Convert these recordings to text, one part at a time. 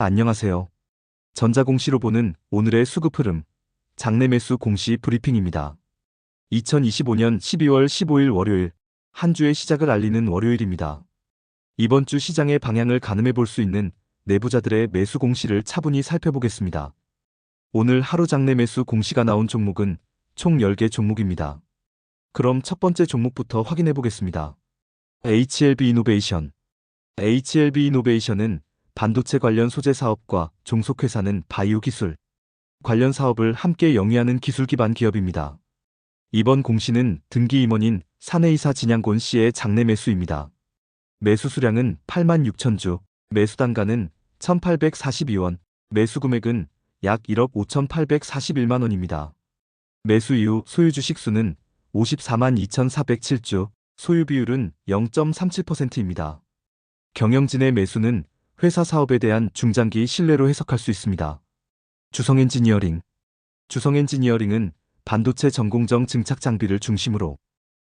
안녕하세요. 전자공시로 보는 오늘의 수급 흐름, 장내 매수 공시 브리핑입니다. 2025년 12월 15일 월요일, 한 주의 시작을 알리는 월요일입니다. 이번 주 시장의 방향을 가늠해 볼 수 있는 내부자들의 매수 공시를 차분히 살펴보겠습니다. 오늘 하루 장내 매수 공시가 나온 종목은 총 10개 종목입니다. 그럼 첫 번째 종목부터 확인해 보겠습니다. HLB 이노베이션. HLB 이노베이션은 반도체 관련 소재 사업과 종속회사는 바이오 기술 관련 사업을 함께 영위하는 기술 기반 기업입니다. 이번 공시는 등기 임원인 사내이사 진양곤 씨의 장내 매수입니다. 매수 수량은 86,000주, 매수 단가는 1,842원, 매수 금액은 약 1억 5,841만 원입니다. 매수 이후 소유 주식 수는 54만 2,407주, 소유 비율은 0.37%입니다. 경영진의 매수는 회사 사업에 대한 중장기 신뢰로 해석할 수 있습니다. 주성엔지니어링. 주성엔지니어링은 반도체 전공정 증착 장비를 중심으로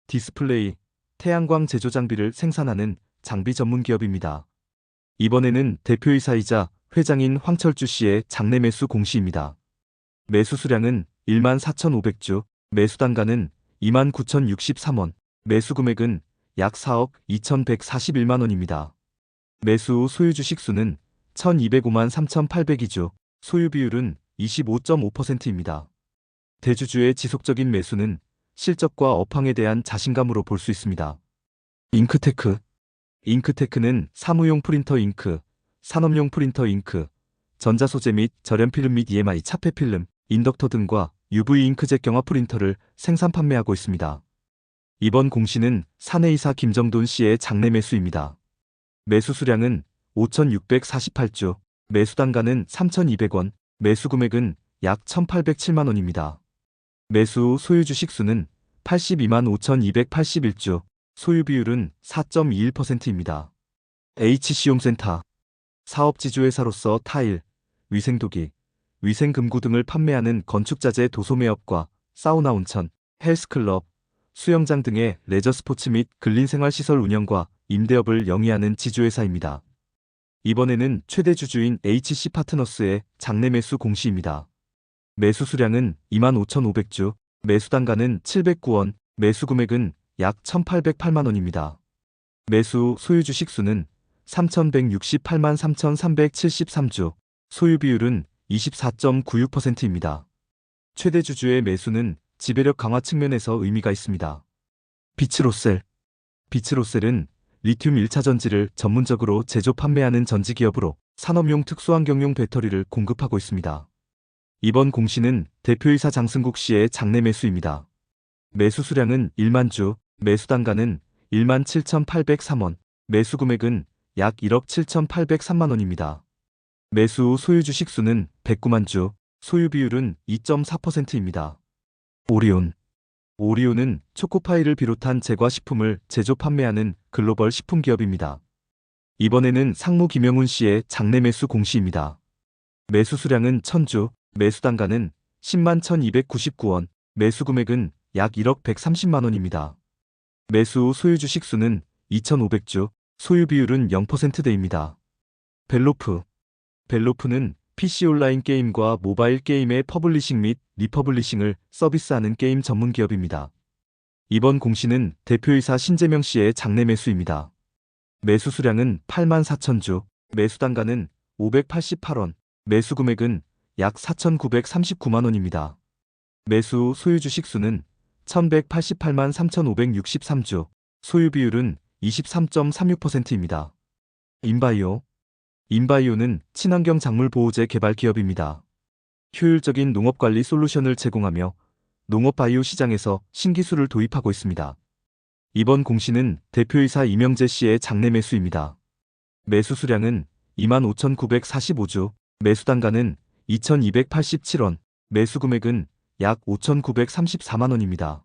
디스플레이, 태양광 제조 장비를 생산하는 장비 전문 기업입니다. 이번에는 대표이사이자 회장인 황철주 씨의 장내 매수 공시입니다. 매수 수량은 14,500주, 매수 단가는 29,063원, 매수 금액은 약 4억 2,141만 원입니다. 매수 후 소유 주식 수는 1,205만 3,802주, 소유 비율은 25.5%입니다. 대주주의 지속적인 매수는 실적과 업황에 대한 자신감으로 볼 수 있습니다. 잉크테크. 잉크테크는 사무용 프린터 잉크, 산업용 프린터 잉크, 전자소재 및 절연필름 및 EMI 차폐필름, 인덕터 등과 UV 잉크젯 경화 프린터를 생산 판매하고 있습니다. 이번 공시는 사내이사 김정돈 씨의 장내 매수입니다. 매수 수량은 5,648주, 매수 단가는 3,200원, 매수 금액은 약 1,807만 원입니다. 매수 후 소유 주식 수는 82만 5,281주, 소유 비율은 4.21%입니다. HC홈센터. 사업지주회사로서 타일, 위생도기, 위생금구 등을 판매하는 건축자재 도소매업과 사우나 온천, 헬스클럽, 수영장 등의 레저 스포츠 및 근린생활시설 운영과 임대업을 영위하는 지주회사입니다. 이번에는 최대 주주인 HC파트너스의 장내 매수 공시입니다. 매수 수량은 25,500주, 매수 단가는 709원, 매수 금액은 약 1,808만 원입니다. 매수 후 소유 주식 수는 3,168만 3,373주, 소유 비율은 24.96%입니다. 최대 주주의 매수는 지배력 강화 측면에서 의미가 있습니다. 비츠로셀. 비츠로셀은 리튬 1차 전지를 전문적으로 제조 판매하는 전지기업으로 산업용 특수환경용 배터리를 공급하고 있습니다. 이번 공시는 대표이사 장승국 씨의 장내 매수입니다. 매수 수량은 1만 주, 매수 단가는 17,803원, 매수 금액은 약 1억 7,803만 원입니다. 매수 후 소유 주식 수는 109만 주, 소유 비율은 2.4%입니다. 오리온. 오리온은 초코파이를 비롯한 제과식품을 제조 판매하는 글로벌 식품기업입니다. 이번에는 상무 김영훈 씨의 장내 매수 공시입니다. 매수 수량은 1,000주, 매수 단가는 10만 1,299원, 매수 금액은 약 1억 130만 원입니다. 매수 후 소유 주식 수는 2,500주, 소유 비율은 0%대입니다. 벨로프. 벨로프는 PC 온라인 게임과 모바일 게임의 퍼블리싱 및 리퍼블리싱을 서비스하는 게임 전문 기업입니다. 이번 공시는 대표이사 신재명 씨의 장내 매수입니다. 매수 수량은 84,000주, 매수 단가는 588원, 매수 금액은 약 4,939만 원입니다. 매수 후 소유 주식 수는 1,188만 3,563주, 소유 비율은 23.36%입니다. 인바이오. 인바이오는 친환경 작물 보호제 개발 기업입니다. 효율적인 농업관리 솔루션을 제공하며 농업 바이오 시장에서 신기술을 도입하고 있습니다. 이번 공시는 대표이사 이명재 씨의 장내 매수입니다. 매수 수량은 25,945주, 매수 단가는 2,287원, 매수 금액은 약 5,934만 원입니다.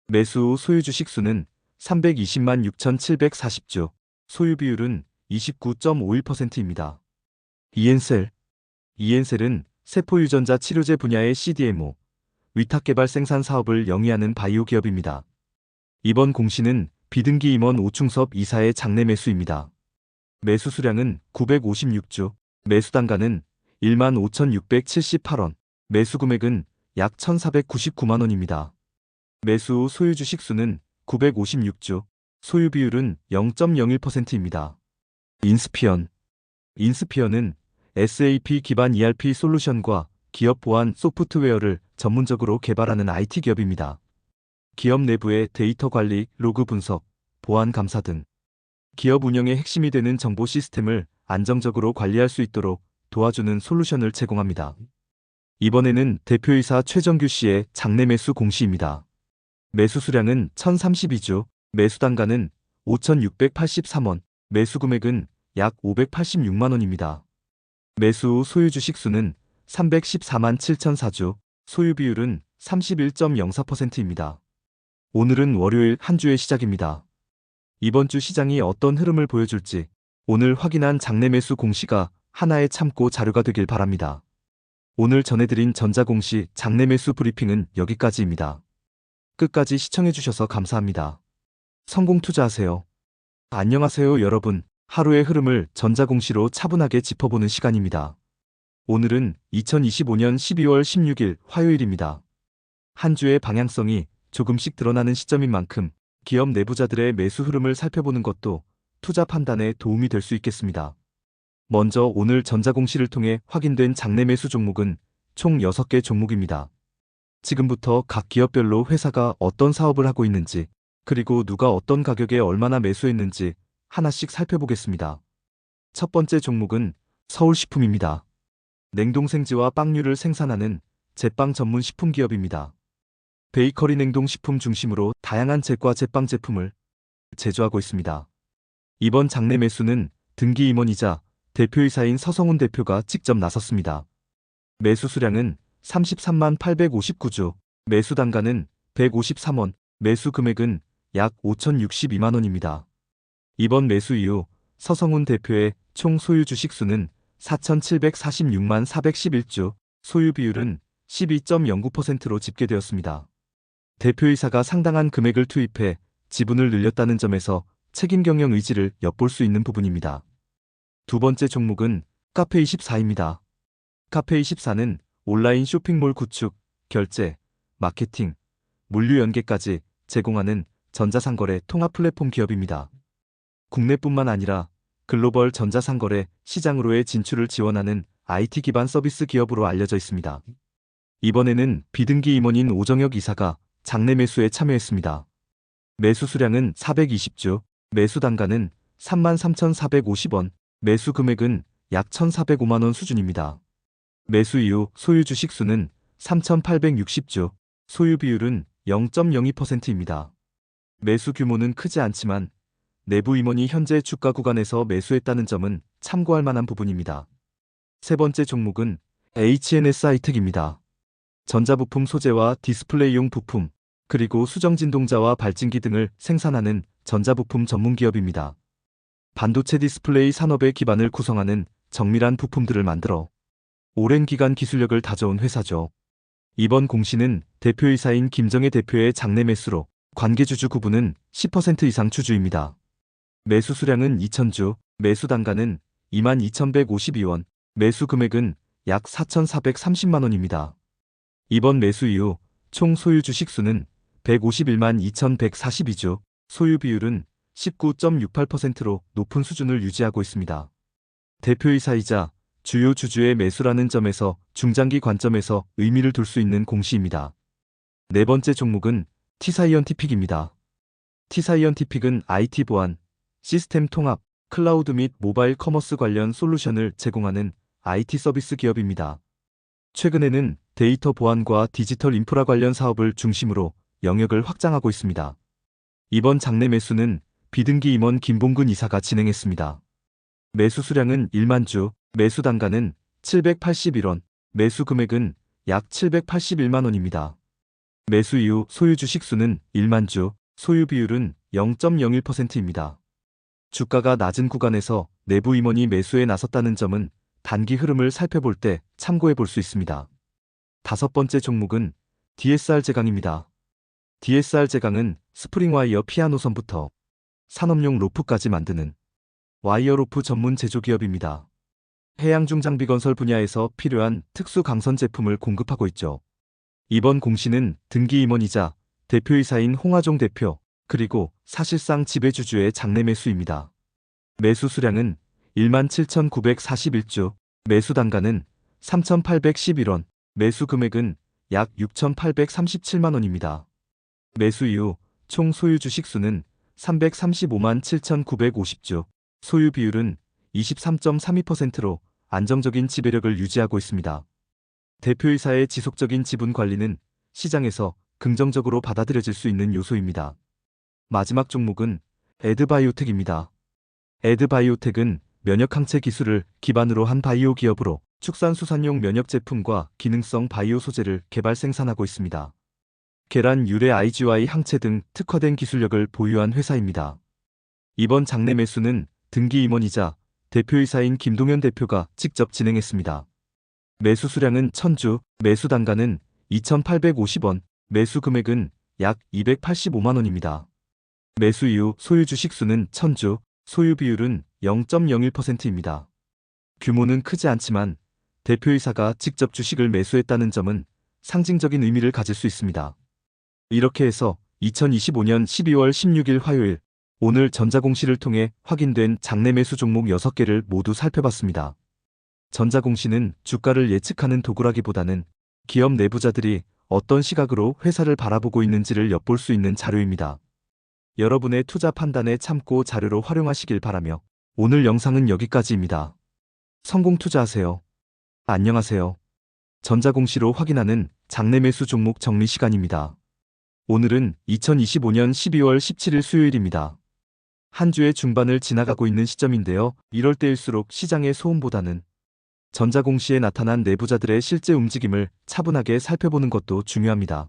매수 후 소유 주식 수는 320만 6,740주, 소유 비율은 29.51%입니다. 이엔셀. 이엔셀은 세포유전자 치료제 분야의 CDMO, 위탁개발 생산 사업을 영위하는 바이오 기업입니다. 이번 공시는 비등기 임원 오충섭 이사의 장내 매수입니다. 매수 수량은 956주, 매수 단가는 15,678원, 매수 금액은 약 1,499만 원입니다. 매수 후 소유 주식 수는 956주, 소유 비율은 0.01%입니다. 인스피언. 인스피언은 SAP 기반 ERP 솔루션과 기업 보안 소프트웨어를 전문적으로 개발하는 IT 기업입니다. 기업 내부의 데이터 관리, 로그 분석, 보안 감사 등 기업 운영의 핵심이 되는 정보 시스템을 안정적으로 관리할 수 있도록 도와주는 솔루션을 제공합니다. 이번에는 대표이사 최정규 씨의 장내 매수 공시입니다. 매수 수량은 1032주, 매수 단가는 5,683원, 매수 금액은 약 586만 원입니다. 매수 후 소유 주식 수는 314만 7,004주, 소유 비율은 31.04%입니다. 오늘은 월요일 한 주의 시작입니다. 이번 주 시장이 어떤 흐름을 보여줄지 오늘 확인한 장내 매수 공시가 하나의 참고 자료가 되길 바랍니다. 오늘 전해드린 전자공시 장내 매수 브리핑은 여기까지입니다. 끝까지 시청해주셔서 감사합니다. 성공 투자하세요. 안녕하세요 여러분. 하루의 흐름을 전자공시로 차분하게 짚어보는 시간입니다. 오늘은 2025년 12월 16일 화요일입니다. 한 주의 방향성이 조금씩 드러나는 시점인 만큼 기업 내부자들의 매수 흐름을 살펴보는 것도 투자 판단에 도움이 될 수 있겠습니다. 먼저 오늘 전자공시를 통해 확인된 장내 매수 종목은 총 6개 종목입니다. 지금부터 각 기업별로 회사가 어떤 사업을 하고 있는지, 그리고 누가 어떤 가격에 얼마나 매수했는지 하나씩 살펴보겠습니다. 첫 번째 종목은 서울식품입니다. 냉동생지와 빵류를 생산하는 제빵 전문 식품 기업입니다. 베이커리 냉동식품 중심으로 다양한 제과 제빵 제품을 제조하고 있습니다. 이번 장내 매수는 등기 임원이자 대표이사인 서성훈 대표가 직접 나섰습니다. 매수 수량은 33만 859주, 매수 단가는 153원, 매수 금액은 약 5,062만 원입니다. 이번 매수 이후 서성훈 대표의 총 소유 주식 수는 4,746만 411주, 소유 비율은 12.09%로 집계되었습니다. 대표이사가 상당한 금액을 투입해 지분을 늘렸다는 점에서 책임 경영 의지를 엿볼 수 있는 부분입니다. 두 번째 종목은 카페24입니다. 카페24는 온라인 쇼핑몰 구축, 결제, 마케팅, 물류 연계까지 제공하는 전자상거래 통합 플랫폼 기업입니다. 국내뿐만 아니라 글로벌 전자상거래 시장으로의 진출을 지원하는 IT 기반 서비스 기업으로 알려져 있습니다. 이번에는 비등기 임원인 오정혁 이사가 장내 매수에 참여했습니다. 매수 수량은 420주, 매수 단가는 33,450원, 매수 금액은 약 1,405만 원 수준입니다. 매수 이후 소유 주식 수는 3,860주, 소유 비율은 0.02%입니다. 매수 규모는 크지 않지만 내부 임원이 현재 주가 구간에서 매수했다는 점은 참고할 만한 부분입니다. 세 번째 종목은 HNS 하이텍입니다. 전자부품 소재와 디스플레이용 부품, 그리고 수정진동자와 발진기 등을 생산하는 전자부품 전문기업입니다. 반도체 디스플레이 산업의 기반을 구성하는 정밀한 부품들을 만들어 오랜 기간 기술력을 다져온 회사죠. 이번 공시는 대표이사인 김정혜 대표의 장내 매수로 관계주주 구분은 10% 이상 추주입니다. 매수 수량은 2,000주, 매수 단가는 22,152원, 매수 금액은 약 4,430만 원입니다. 이번 매수 이후 총 소유 주식 수는 151만 2,142주, 소유 비율은 19.68%로 높은 수준을 유지하고 있습니다. 대표이사이자 주요 주주의 매수라는 점에서 중장기 관점에서 의미를 둘 수 있는 공시입니다. 네 번째 종목은 T사이언티픽입니다. T사이언티픽은 IT 보안, 시스템 통합, 클라우드 및 모바일 커머스 관련 솔루션을 제공하는 IT 서비스 기업입니다. 최근에는 데이터 보안과 디지털 인프라 관련 사업을 중심으로 영역을 확장하고 있습니다. 이번 장내 매수는 비등기 임원 김봉근 이사가 진행했습니다. 매수 수량은 1만 주, 매수 단가는 781원, 매수 금액은 약 781만 원입니다. 매수 이후 소유 주식 수는 1만 주, 소유 비율은 0.01%입니다. 주가가 낮은 구간에서 내부 임원이 매수에 나섰다는 점은 단기 흐름을 살펴볼 때 참고해 볼 수 있습니다. 다섯 번째 종목은 DSR 제강입니다. DSR 제강은 스프링 와이어 피아노선부터 산업용 로프까지 만드는 와이어 로프 전문 제조기업입니다. 해양 중장비 건설 분야에서 필요한 특수 강선 제품을 공급하고 있죠. 이번 공시는 등기 임원이자 대표이사인 홍하종 대표, 그리고 사실상 지배주주의 장내 매수입니다. 매수 수량은 17,941주, 매수 단가는 3,811원, 매수 금액은 약 6,837만 원입니다. 매수 이후 총 소유 주식 수는 335만 7,950주, 소유 비율은 23.32%로 안정적인 지배력을 유지하고 있습니다. 대표이사의 지속적인 지분 관리는 시장에서 긍정적으로 받아들여질 수 있는 요소입니다. 마지막 종목은 에드바이오텍입니다. 에드바이오텍은 면역항체 기술을 기반으로 한 바이오 기업으로 축산수산용 면역 제품과 기능성 바이오 소재를 개발 생산하고 있습니다. 계란 유래 IgY 항체 등 특화된 기술력을 보유한 회사입니다. 이번 장내 매수는 등기 임원이자 대표이사인 김동현 대표가 직접 진행했습니다. 매수 수량은 1000주, 매수 단가는 2,850원, 매수 금액은 약 285만 원입니다. 매수 이후 소유 주식 수는 1000주, 소유 비율은 0.01%입니다. 규모는 크지 않지만 대표이사가 직접 주식을 매수했다는 점은 상징적인 의미를 가질 수 있습니다. 이렇게 해서 2025년 12월 16일 화요일, 오늘 전자공시를 통해 확인된 장내 매수 종목 6개를 모두 살펴봤습니다. 전자공시는 주가를 예측하는 도구라기보다는 기업 내부자들이 어떤 시각으로 회사를 바라보고 있는지를 엿볼 수 있는 자료입니다. 여러분의 투자 판단에 참고 자료로 활용하시길 바라며 오늘 영상은 여기까지입니다. 성공 투자하세요. 안녕하세요. 전자공시로 확인하는 장내 매수 종목 정리 시간입니다. 오늘은 2025년 12월 17일 수요일입니다. 한 주의 중반을 지나가고 있는 시점인데요. 이럴 때일수록 시장의 소음보다는 전자공시에 나타난 내부자들의 실제 움직임을 차분하게 살펴보는 것도 중요합니다.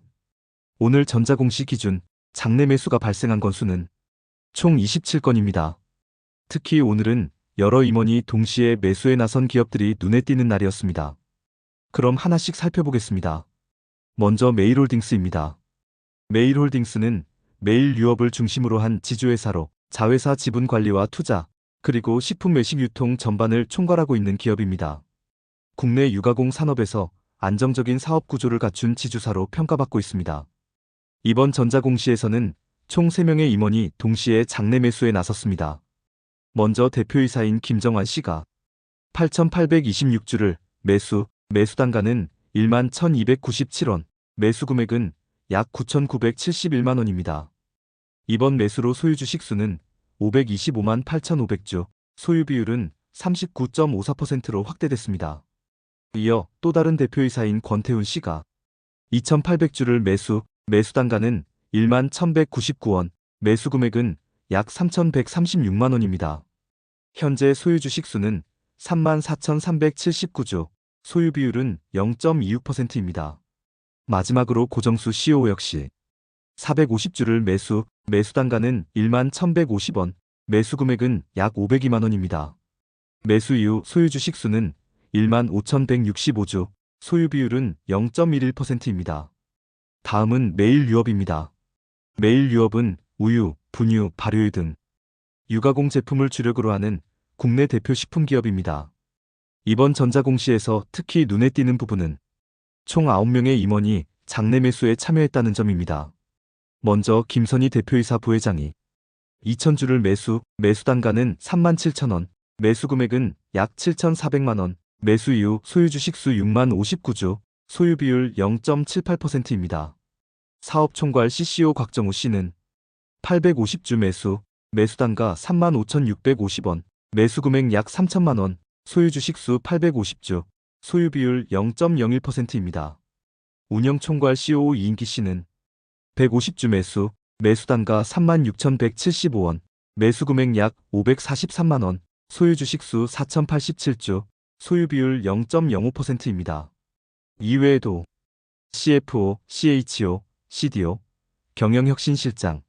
오늘 전자공시 기준 장내 매수가 발생한 건수는 총 27건입니다. 특히 오늘은 여러 임원이 동시에 매수에 나선 기업들이 눈에 띄는 날이었습니다. 그럼 하나씩 살펴보겠습니다. 먼저 메일홀딩스입니다. 메일홀딩스는 메일유업을 중심으로 한 지주회사로 자회사 지분 관리와 투자, 그리고 식품 외식 유통 전반을 총괄하고 있는 기업입니다. 국내 유가공 산업에서 안정적인 사업 구조를 갖춘 지주사로 평가받고 있습니다. 이번 전자공시에서는 총 3명의 임원이 동시에 장내 매수에 나섰습니다. 먼저 대표이사인 김정환 씨가 8,826주를 매수 단가는 11,297원, 매수 금액은 약 9,971만 원입니다. 이번 매수로 소유 주식 수는 525만 8,500주, 소유 비율은 39.54%로 확대됐습니다. 이어 또 다른 대표이사인 권태훈 씨가 2,800주를 매수 단가는 11,199원, 매수 금액은 약 3,136만 원입니다. 현재 소유 주식 수는 34,379주, 소유 비율은 0.26%입니다. 마지막으로 고정수 CEO 역시 450주를 매수 단가는 11,150원, 매수 금액은 약 502만 원입니다. 매수 이후 소유 주식 수는 15,165주, 소유 비율은 0.11%입니다. 다음은 메일유업입니다. 메일유업은 우유, 분유, 발효유 등 유가공 제품을 주력으로 하는 국내 대표 식품기업입니다. 이번 전자공시에서 특히 눈에 띄는 부분은 총 9명의 임원이 장내 매수에 참여했다는 점입니다. 먼저 김선희 대표이사 부회장이 2,000주를 매수 단가는 37,000원, 매수 금액은 약 7,400만 원, 매수 이후 소유 주식 수 6만 59주, 소유 비율 0.78%입니다. 사업총괄 CCO 곽정우 씨는 850주 매수 단가 35,650원, 매수 금액 약 3천만 원, 소유 주식 수 850주, 소유 비율 0.01%입니다. 운영총괄 COO 이인기 씨는 150주 매수 단가 36,175원, 매수 금액 약 543만 원, 소유 주식 수 4,087주, 소유 비율 0.05%입니다. 이외에도 CFO, CHO, CDO, 경영혁신실장,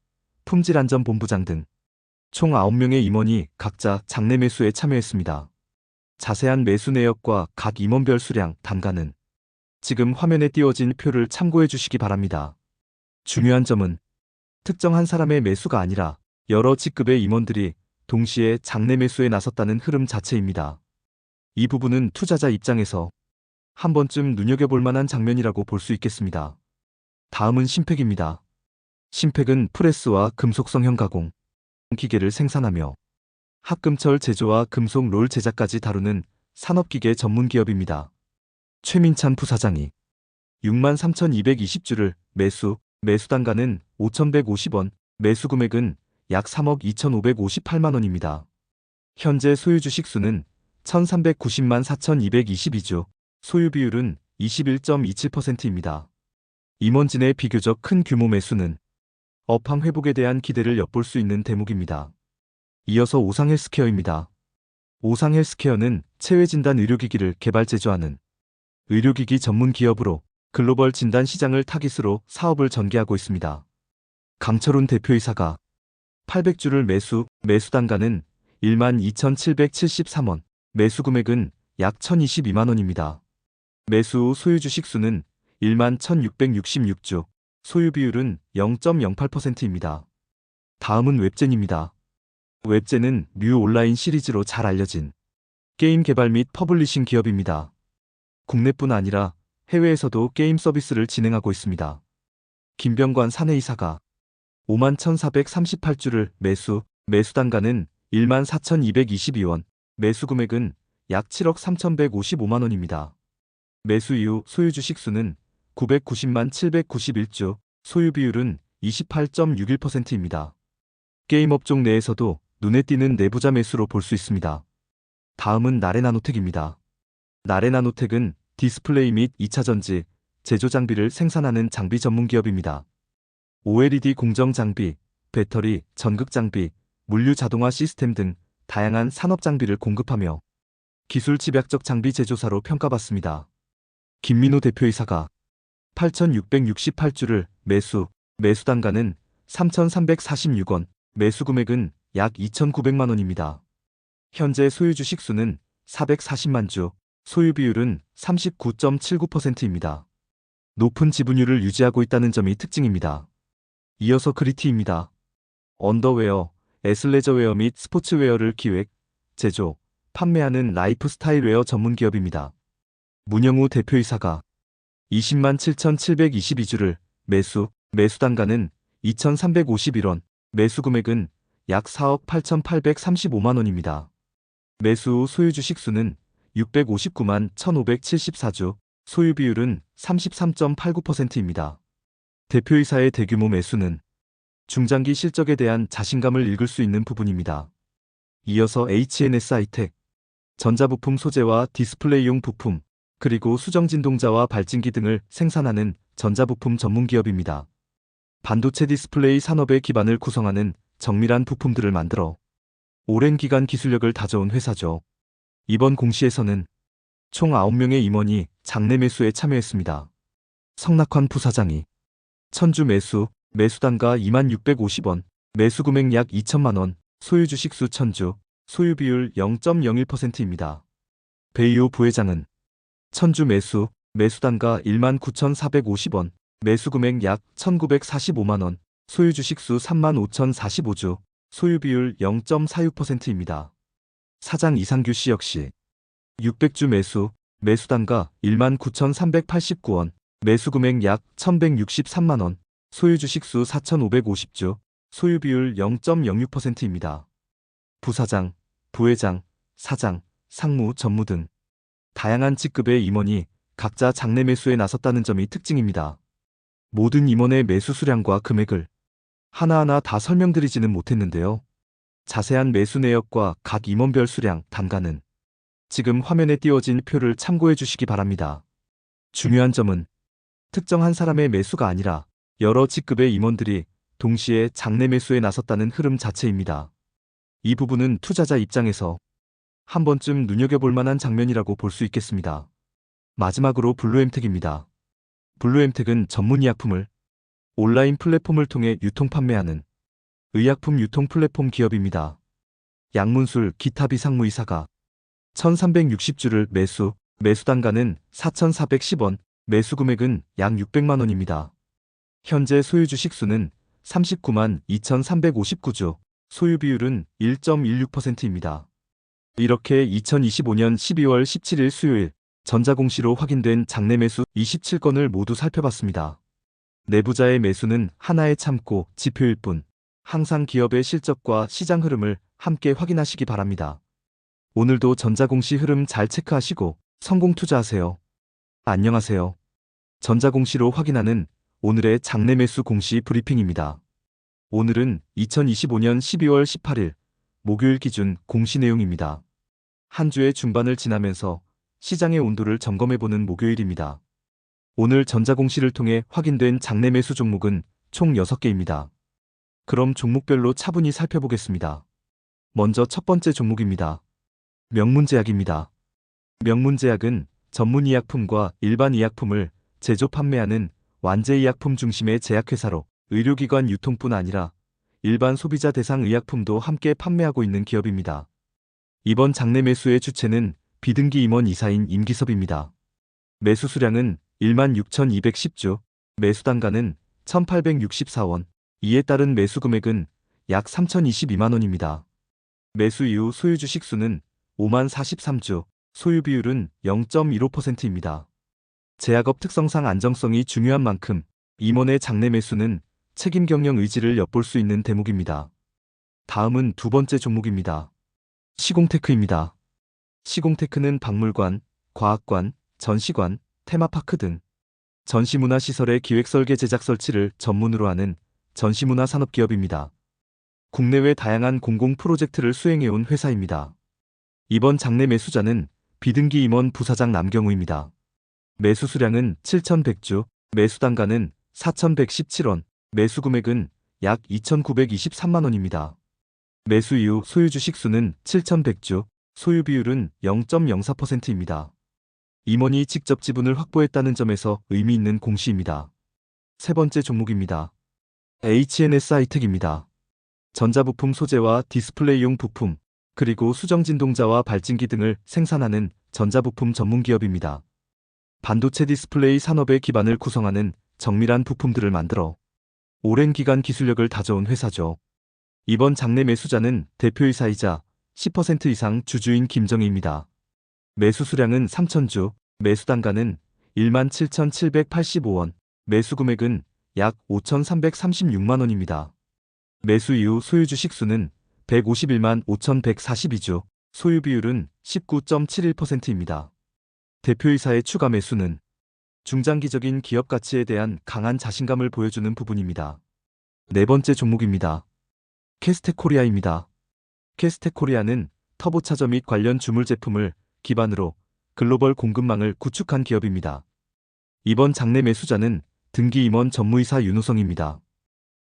품질안전본부장 등 총 9명의 임원이 각자 장내 매수에 참여했습니다. 자세한 매수 내역과 각 임원별 수량, 단가는 지금 화면에 띄워진 표를 참고해 주시기 바랍니다. 중요한 점은 특정 한 사람의 매수가 아니라 여러 직급의 임원들이 동시에 장내 매수에 나섰다는 흐름 자체입니다. 이 부분은 투자자 입장에서 한 번쯤 눈여겨볼 만한 장면이라고 볼 수 있겠습니다. 다음은 심팩입니다. 심팩은 프레스와 금속성형 가공 기계를 생산하며 합금철 제조와 금속 롤 제작까지 다루는 산업기계 전문 기업입니다. 최민찬 부사장이 63,220주를 매수 단가는 5,150원, 매수 금액은 약 3억 2,558만 원입니다. 현재 소유 주식 수는 1,390만 4,222주, 소유 비율은 21.27%입니다. 임원진의 비교적 큰 규모 매수는 업황 회복에 대한 기대를 엿볼 수 있는 대목입니다. 이어서 오상헬스케어입니다. 오상헬스케어는 체외진단 의료기기를 개발 제조하는 의료기기 전문 기업으로 글로벌 진단 시장을 타깃으로 사업을 전개하고 있습니다. 강철훈 대표이사가 800주를 매수 단가는 12,773원, 매수 금액은 약 1,022만 원입니다. 매수 후 소유 주식 수는 11,666주, 소유 비율은 0.08%입니다. 다음은 웹젠입니다. 웹젠은 뮤 온라인 시리즈로 잘 알려진 게임 개발 및 퍼블리싱 기업입니다. 국내뿐 아니라 해외에서도 게임 서비스를 진행하고 있습니다. 김병관 사내이사가 51,438주를 매수 단가는 14,222원, 매수 금액은 약 7억 3,155만 원입니다. 매수 이후 소유 주식 수는 990만 791주, 소유 비율은 28.61%입니다. 게임 업종 내에서도 눈에 띄는 내부자 매수로 볼 수 있습니다. 다음은 나레나노텍입니다. 나레나노텍은 디스플레이 및 2차전지, 제조 장비를 생산하는 장비 전문 기업입니다. OLED 공정 장비, 배터리, 전극 장비, 물류 자동화 시스템 등 다양한 산업 장비를 공급하며 기술 집약적 장비 제조사로 평가받습니다. 김민호 대표이사가 8,668주를 매수 단가는 3,346원, 매수 금액은 약 2,900만 원입니다. 현재 소유 주식 수는 440만 주, 소유 비율은 39.79%입니다. 높은 지분율을 유지하고 있다는 점이 특징입니다. 이어서 그리티입니다. 언더웨어, 애슬레저웨어 및 스포츠웨어를 기획, 제조, 판매하는 라이프스타일 웨어 전문 기업입니다. 문영우 대표이사가 20만 7,722주를 매수 단가는 2,351원, 매수 금액은 약 4억 8,835만 원입니다. 매수 후 소유 주식 수는 659만 1,574주, 소유 비율은 33.89%입니다. 대표이사의 대규모 매수는 중장기 실적에 대한 자신감을 읽을 수 있는 부분입니다. 이어서 HNS 하이텍, 전자부품 소재와 디스플레이용 부품, 그리고 수정진동자와 발진기 등을 생산하는 전자부품 전문기업입니다. 반도체 디스플레이 산업의 기반을 구성하는 정밀한 부품들을 만들어 오랜 기간 기술력을 다져온 회사죠. 이번 공시에서는 총 9명의 임원이 장내 매수에 참여했습니다. 성낙환 부사장이 천주 매수 단가 2650원, 매수 금액 약 2천만 원, 소유 주식 수 1000주, 소유 비율 0.01%입니다. 배이오 부회장은 천주 매수 단가 19,450원, 매수 금액 약 1,945만 원, 소유 주식 수 35,045주, 소유 비율 0.46%입니다. 사장 이상규 씨 역시 600주 매수 단가 19,389원, 매수 금액 약 1,163만 원, 소유 주식 수 4,550주, 소유 비율 0.06%입니다. 부사장, 부회장, 사장, 상무, 전무 등 다양한 직급의 임원이 각자 장내 매수에 나섰다는 점이 특징입니다. 모든 임원의 매수 수량과 금액을 하나하나 다 설명드리지는 못했는데요. 자세한 매수 내역과 각 임원별 수량, 단가는 지금 화면에 띄워진 표를 참고해 주시기 바랍니다. 중요한 점은 특정 한 사람의 매수가 아니라 여러 직급의 임원들이 동시에 장내 매수에 나섰다는 흐름 자체입니다. 이 부분은 투자자 입장에서 한 번쯤 눈여겨볼 만한 장면이라고 볼 수 있겠습니다. 마지막으로 블루엠텍입니다. 블루엠텍은 전문 의약품을 온라인 플랫폼을 통해 유통 판매하는 의약품 유통 플랫폼 기업입니다. 양문술 기타 비상무이사가 1,360주를 매수 단가는 4,410원, 매수 금액은 약 600만 원입니다. 현재 소유 주식 수는 39만 2,359주, 소유 비율은 1.16%입니다. 이렇게 2025년 12월 17일 수요일 전자공시로 확인된 장내 매수 27건을 모두 살펴봤습니다. 내부자의 매수는 하나의 참고 지표일 뿐 항상 기업의 실적과 시장 흐름을 함께 확인하시기 바랍니다. 오늘도 전자공시 흐름 잘 체크하시고 성공 투자하세요. 안녕하세요. 전자공시로 확인하는 오늘의 장내 매수 공시 브리핑입니다. 오늘은 2025년 12월 18일 목요일 기준 공시 내용입니다. 한 주의 중반을 지나면서 시장의 온도를 점검해보는 목요일입니다. 오늘 전자공시를 통해 확인된 장내 매수 종목은 총 6개입니다. 그럼 종목별로 차분히 살펴보겠습니다. 먼저 첫 번째 종목입니다. 명문제약입니다. 명문제약은 전문의약품과 일반 의약품을 제조 판매하는 완제의약품 중심의 제약회사로 의료기관 유통뿐 아니라 일반 소비자 대상 의약품도 함께 판매하고 있는 기업입니다. 이번 장내 매수의 주체는 비등기 임원 이사인 임기섭입니다. 매수 수량은 16,210주, 매수 단가는 1,864원, 이에 따른 매수 금액은 약 3,022만 원입니다. 매수 이후 소유 주식 수는 5만 43주, 소유 비율은 0.15%입니다. 제약업 특성상 안정성이 중요한 만큼 임원의 장내 매수는 책임 경영 의지를 엿볼 수 있는 대목입니다. 다음은 두 번째 종목입니다. 시공테크입니다. 시공테크는 박물관, 과학관, 전시관, 테마파크 등 전시문화시설의 기획설계 제작 설치를 전문으로 하는 전시문화 산업기업입니다. 국내외 다양한 공공 프로젝트를 수행해온 회사입니다. 이번 장내 매수자는 비등기 임원 부사장 남경우입니다. 매수 수량은 7,100주, 매수 단가는 4,117원, 매수 금액은 약 2,923만 원입니다. 매수 이후 소유 주식 수는 7,100주, 소유 비율은 0.04%입니다. 임원이 직접 지분을 확보했다는 점에서 의미 있는 공시입니다. 세 번째 종목입니다. HNS 하이텍입니다. 전자부품 소재와 디스플레이용 부품, 그리고 수정진동자와 발진기 등을 생산하는 전자부품 전문기업입니다. 반도체 디스플레이 산업의 기반을 구성하는 정밀한 부품들을 만들어 오랜 기간 기술력을 다져온 회사죠. 이번 장내 매수자는 대표이사이자 10% 이상 주주인 김정희입니다. 매수 수량은 3,000주, 매수 단가는 17,785원, 매수 금액은 약 5,336만 원입니다. 매수 이후 소유 주식 수는 151만 5,142주, 소유 비율은 19.71%입니다. 대표이사의 추가 매수는 중장기적인 기업 가치에 대한 강한 자신감을 보여주는 부분입니다. 네 번째 종목입니다. 캐스텍코리아입니다. 캐스텍코리아는 터보차저 및 관련 주물 제품을 기반으로 글로벌 공급망을 구축한 기업입니다. 이번 장내 매수자는 등기 임원 전무이사 윤호성입니다.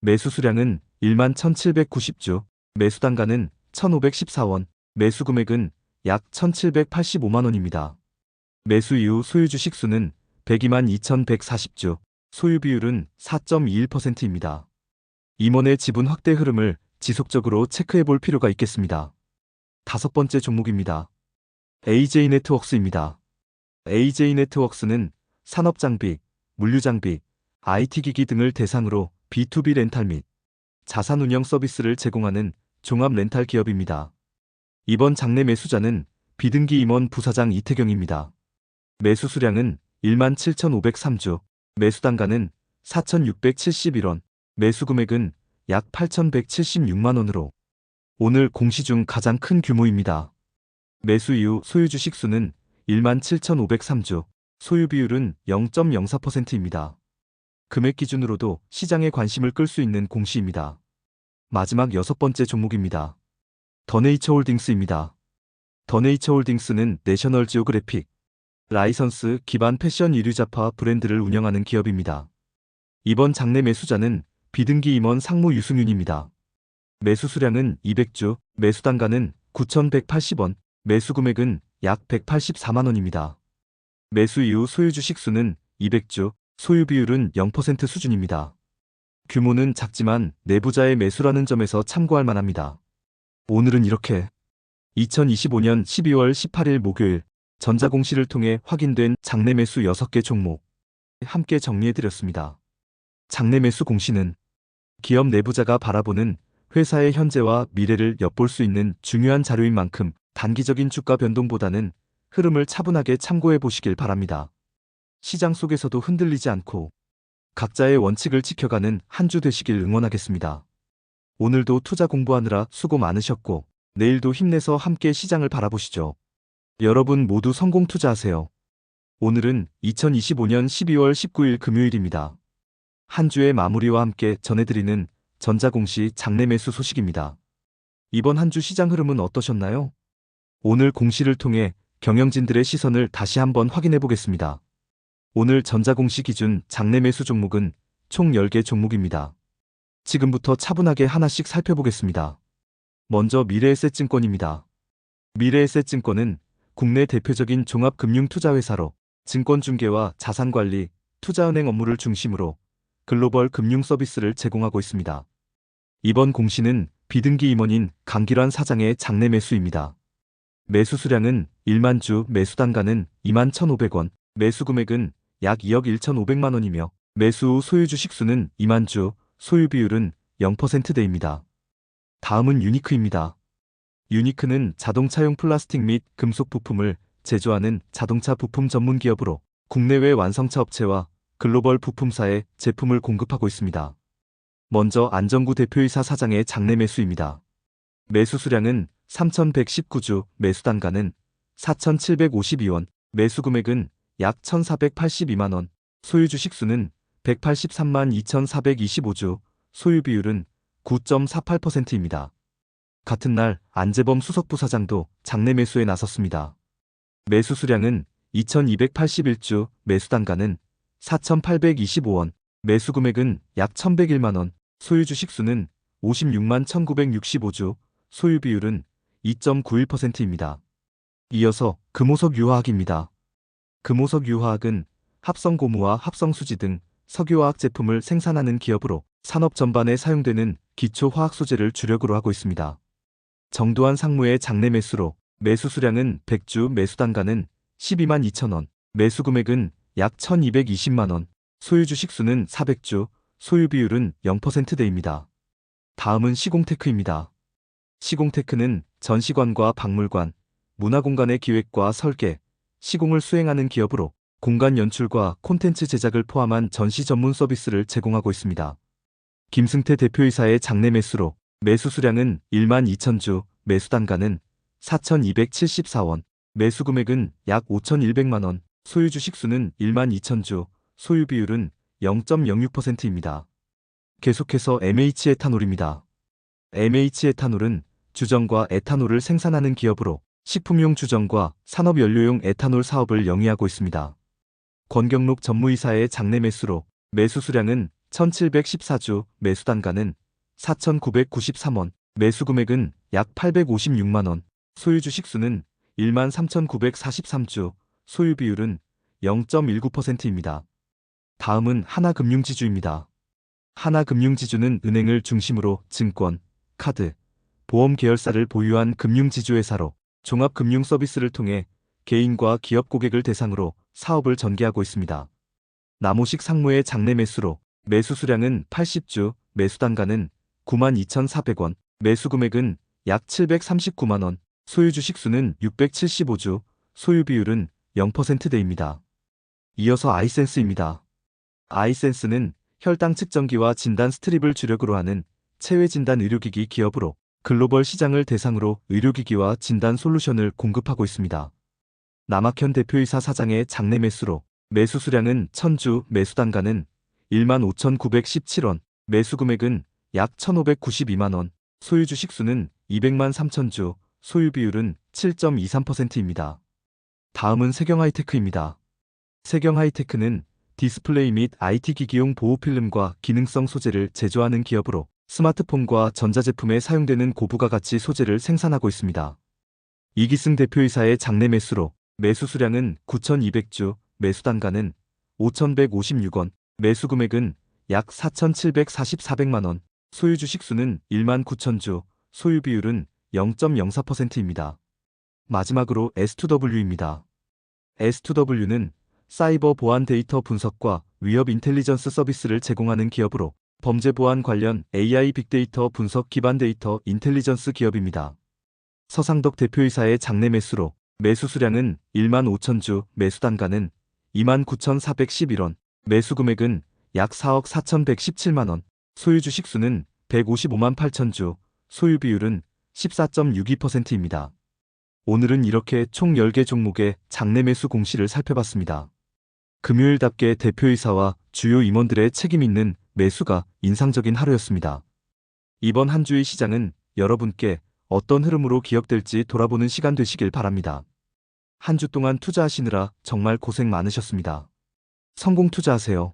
매수 수량은 1만 1,790주, 매수 단가는 1,514원, 매수 금액은 약 1,785만 원입니다. 매수 이후 소유 주식 수는 102만 2,140주, 소유 비율은 4.21%입니다. 임원의 지분 확대 흐름을 지속적으로 체크해 볼 필요가 있겠습니다. 다섯 번째 종목입니다. AJ네트웍스입니다. AJ네트웍스는 산업장비, 물류장비, IT기기 등을 대상으로 B2B 렌탈 및 자산운영 서비스를 제공하는 종합 렌탈 기업입니다. 이번 장내 매수자는 비등기 임원 부사장 이태경입니다. 매수 수량은 1만 7,503주, 매수 단가는 4,671원, 매수 금액은 약 8,176만 원으로 오늘 공시 중 가장 큰 규모입니다. 매수 이후 소유 주식 수는 1만 7,503주, 소유 비율은 0.04%입니다. 금액 기준으로도 시장의 관심을 끌 수 있는 공시입니다. 마지막 여섯 번째 종목입니다. 더네이처홀딩스입니다. 더네이처홀딩스는 내셔널 지오그래픽, 라이선스 기반 패션 의류잡화 브랜드를 운영하는 기업입니다. 이번 장내 매수자는 비등기 임원 상무 유승윤입니다. 매수 수량은 200주, 매수 단가는 9,180원, 매수 금액은 약 184만 원입니다. 매수 이후 소유 주식 수는 200주, 소유 비율은 0% 수준입니다. 규모는 작지만 내부자의 매수라는 점에서 참고할 만합니다. 오늘은 이렇게 2025년 12월 18일 목요일 전자공시를 통해 확인된 장내 매수 6개 종목 함께 정리해드렸습니다. 장내 매수 공시는 기업 내부자가 바라보는 회사의 현재와 미래를 엿볼 수 있는 중요한 자료인 만큼 단기적인 주가 변동보다는 흐름을 차분하게 참고해 보시길 바랍니다. 시장 속에서도 흔들리지 않고 각자의 원칙을 지켜가는 한 주 되시길 응원하겠습니다. 오늘도 투자 공부하느라 수고 많으셨고 내일도 힘내서 함께 시장을 바라보시죠. 여러분 모두 성공 투자하세요. 오늘은 2025년 12월 19일 금요일입니다. 한 주의 마무리와 함께 전해드리는 전자공시 장내 매수 소식입니다. 이번 한 주 시장 흐름은 어떠셨나요? 오늘 공시를 통해 경영진들의 시선을 다시 한번 확인해 보겠습니다. 오늘 전자공시 기준 장내 매수 종목은 총 10개 종목입니다. 지금부터 차분하게 하나씩 살펴보겠습니다. 먼저 미래에셋증권입니다. 미래에셋증권은 국내 대표적인 종합금융투자회사로 증권중개와 자산관리, 투자은행 업무를 중심으로 글로벌 금융 서비스를 제공하고 있습니다. 이번 공시는 비등기 임원인 강길환 사장의 장내 매수입니다. 매수 수량은 1만 주, 매수 단가는 2만 1,500원, 매수 금액은 약 2억 1,500만 원이며 매수 후 소유 주식 수는 2만 주, 소유 비율은 0%대입니다. 다음은 유니크입니다. 유니크는 자동차용 플라스틱 및 금속 부품을 제조하는 자동차 부품 전문 기업으로 국내외 완성차 업체와 글로벌 부품사에 제품을 공급하고 있습니다. 먼저 안정구 대표이사 사장의 장내 매수입니다. 매수 수량은 3,119주, 매수 단가는 4,752원, 매수 금액은 약 1,482만 원, 소유 주식 수는 183만 2,425주, 소유 비율은 9.48%입니다. 같은 날 안재범 수석부사장도 장내 매수에 나섰습니다. 매수 수량은 2,281주, 매수 단가는 4,825원, 매수 금액은 약 1,101만 원, 소유 주식 수는 56만 1,965주, 소유 비율은 2.91%입니다. 이어서 금호석 유화학입니다. 금호석 유화학은 합성고무와 합성수지 등 석유화학 제품을 생산하는 기업으로 산업 전반에 사용되는 기초화학 소재를 주력으로 하고 있습니다. 정두환 상무의 장내 매수로 매수 수량은 100주, 매수 단가는 12만 2천 원, 매수 금액은 약 1,220만 원, 소유 주식 수는 400주, 소유 비율은 0%대입니다. 다음은 시공테크입니다. 시공테크는 전시관과 박물관, 문화공간의 기획과 설계, 시공을 수행하는 기업으로 공간 연출과 콘텐츠 제작을 포함한 전시 전문 서비스를 제공하고 있습니다. 김승태 대표이사의 장내 매수로 매수 수량은 1만 2천 주, 매수 단가는 4,274원, 매수 금액은 약 5,100만 원, 소유 주식 수는 1만 2천 주, 소유 비율은 0.06%입니다. 계속해서 MH에탄올입니다. MH에탄올은 주정과 에탄올을 생산하는 기업으로 식품용 주정과 산업연료용 에탄올 사업을 영위하고 있습니다. 권경록 전무이사의 장내 매수로 매수 수량은 1,714주, 매수 단가는 4,993원, 매수 금액은 약 856만 원, 소유 주식 수는 1만 3,943주, 소유 비율은 0.19%입니다. 다음은 하나금융지주입니다. 하나금융지주는 은행을 중심으로 증권, 카드, 보험 계열사를 보유한 금융지주회사로 종합금융 서비스를 통해 개인과 기업 고객을 대상으로 사업을 전개하고 있습니다. 남호식 상무의 장내 매수로 매수 수량은 80주, 매수 단가는 92,400원, 매수 금액은 약 739만 원, 소유 주식 수는 675주, 소유 비율은 0%대입니다. 이어서 아이센스입니다. 아이센스는 혈당 측정기와 진단 스트립을 주력으로 하는 체외 진단 의료기기 기업으로 글로벌 시장을 대상으로 의료기기와 진단 솔루션을 공급하고 있습니다. 남학현 대표이사 사장의 장내 매수로 매수 수량은 1,000주, 매수 단가는 1만 5,917원, 매수 금액은 약 1,592만 원, 소유 주식 수는 200만 3천주, 소유 비율은 7.23%입니다. 다음은 세경하이테크입니다. 세경하이테크는 디스플레이 및 IT 기기용 보호필름과 기능성 소재를 제조하는 기업으로 스마트폰과 전자제품에 사용되는 고부가 가치 소재를 생산하고 있습니다. 이기승 대표이사의 장내 매수로 매수 수량은 9,200주, 매수 단가는 5,156원, 매수 금액은 약 4,744백만 원, 소유 주식 수는 1만 9천주, 소유 비율은 0.04%입니다. 마지막으로 S2W입니다. S2W는 사이버 보안 데이터 분석과 위협 인텔리전스 서비스를 제공하는 기업으로 범죄 보안 관련 AI 빅데이터 분석 기반 데이터 인텔리전스 기업입니다. 서상덕 대표이사의 장내 매수로 매수 수량은 1만 5천 주, 매수 단가는 2만 9,411원, 매수 금액은 약 4억 4,117만 원, 소유 주식 수는 155만 8천 주, 소유 비율은 14.62%입니다. 오늘은 이렇게 총 10개 종목의 장내 매수 공시를 살펴봤습니다. 금요일답게 대표이사와 주요 임원들의 책임 있는 매수가 인상적인 하루였습니다. 이번 한 주의 시장은 여러분께 어떤 흐름으로 기억될지 돌아보는 시간 되시길 바랍니다. 한 주 동안 투자하시느라 정말 고생 많으셨습니다. 성공 투자하세요.